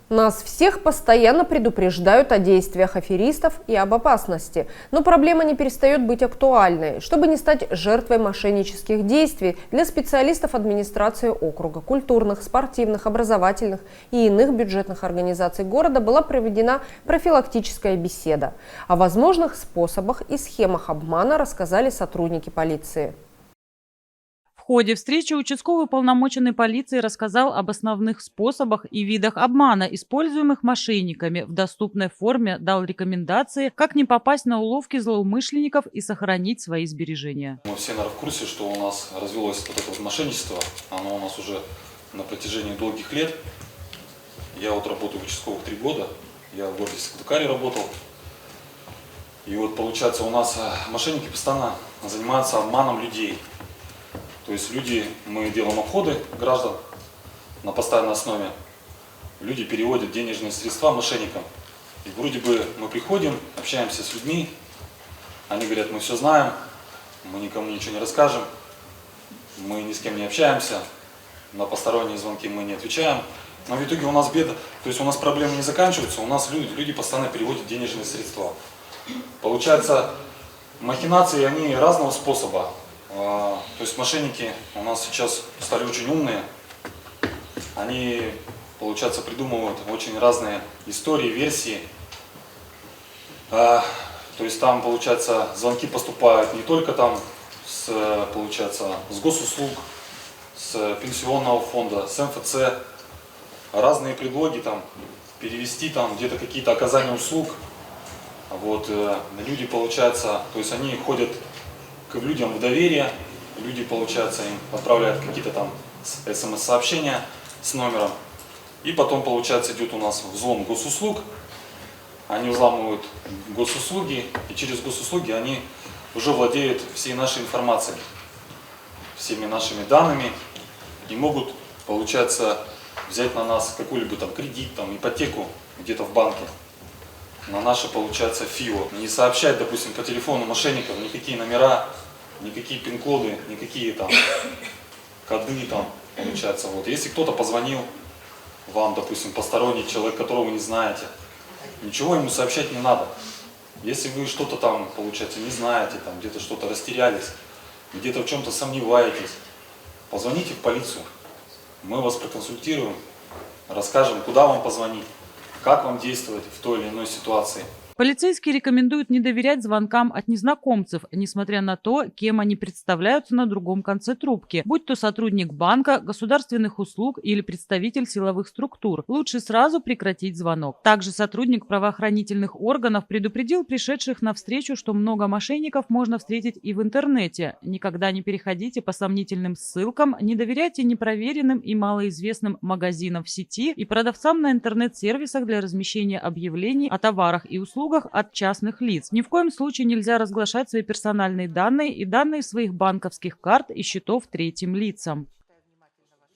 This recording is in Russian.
Нас всех постоянно предупреждают о действиях аферистов и об опасности. Но проблема не перестает быть актуальной. Чтобы не стать жертвой мошеннических действий, для специалистов администрации округа, культурных, спортивных, образовательных и иных бюджетных организаций города была проведена профилактическая беседа. О возможных способах и схемах обмана рассказали сотрудники полиции. В ходе встречи участковый уполномоченный полиции рассказал об основных способах и видах обмана, используемых мошенниками. В доступной форме дал рекомендации, как не попасть на уловки злоумышленников и сохранить свои сбережения. Мы все, наверное, в курсе, что у нас развелось вот это вот мошенничество. Оно у нас уже на протяжении долгих лет. Я вот работаю в участковых 3 года. Я в городе Сыктывкаре работал. И вот получается у нас мошенники постоянно занимаются обманом людей. То есть мы делаем обходы граждан на постоянной основе. Люди переводят денежные средства мошенникам. И вроде бы мы приходим, общаемся с людьми. Они говорят, мы все знаем, мы никому ничего не расскажем. Мы ни с кем не общаемся. На посторонние звонки мы не отвечаем. Но в итоге у нас беда. То есть у нас проблемы не заканчиваются. У нас люди постоянно переводят денежные средства. Получается, махинации, они разного способа. То есть мошенники у нас сейчас стали очень умные. Они, получается, придумывают очень разные истории, версии. То есть там, получается, звонки поступают не только там с госуслуг, с пенсионного фонда, с МФЦ. Разные предлоги там, перевести там где-то какие-то оказания услуг. Вот, люди, получается, то есть они ходят к людям в доверие, люди, получается, им отправляют какие-то там смс-сообщения с номером, и потом, получается, идет у нас взлом госуслуг, они взламывают госуслуги, и через госуслуги они уже владеют всей нашей информацией, всеми нашими данными, и могут, получается, взять на нас какой-либо там кредит, там, ипотеку где-то в банке, на наше, получается, ФИО. Не сообщать, допустим, по телефону мошенникам никакие номера, никакие пин-коды, никакие там коды там, получается. Вот. Если кто-то позвонил вам, допустим, посторонний человек, которого вы не знаете, ничего ему сообщать не надо. Если вы что-то там, получается, не знаете, там где-то что-то растерялись, где-то в чем-то сомневаетесь, позвоните в полицию. Мы вас проконсультируем, расскажем, куда вам позвонить, как вам действовать в той или иной ситуации. Полицейские рекомендуют не доверять звонкам от незнакомцев, несмотря на то, кем они представляются на другом конце трубки, будь то сотрудник банка, государственных услуг или представитель силовых структур. Лучше сразу прекратить звонок. Также сотрудник правоохранительных органов предупредил пришедших на встречу, что много мошенников можно встретить и в интернете. Никогда не переходите по сомнительным ссылкам, не доверяйте непроверенным и малоизвестным магазинам в сети и продавцам на интернет-сервисах для размещения объявлений о товарах и услугах от частных лиц. Ни в коем случае нельзя разглашать свои персональные данные и данные своих банковских карт и счетов третьим лицам.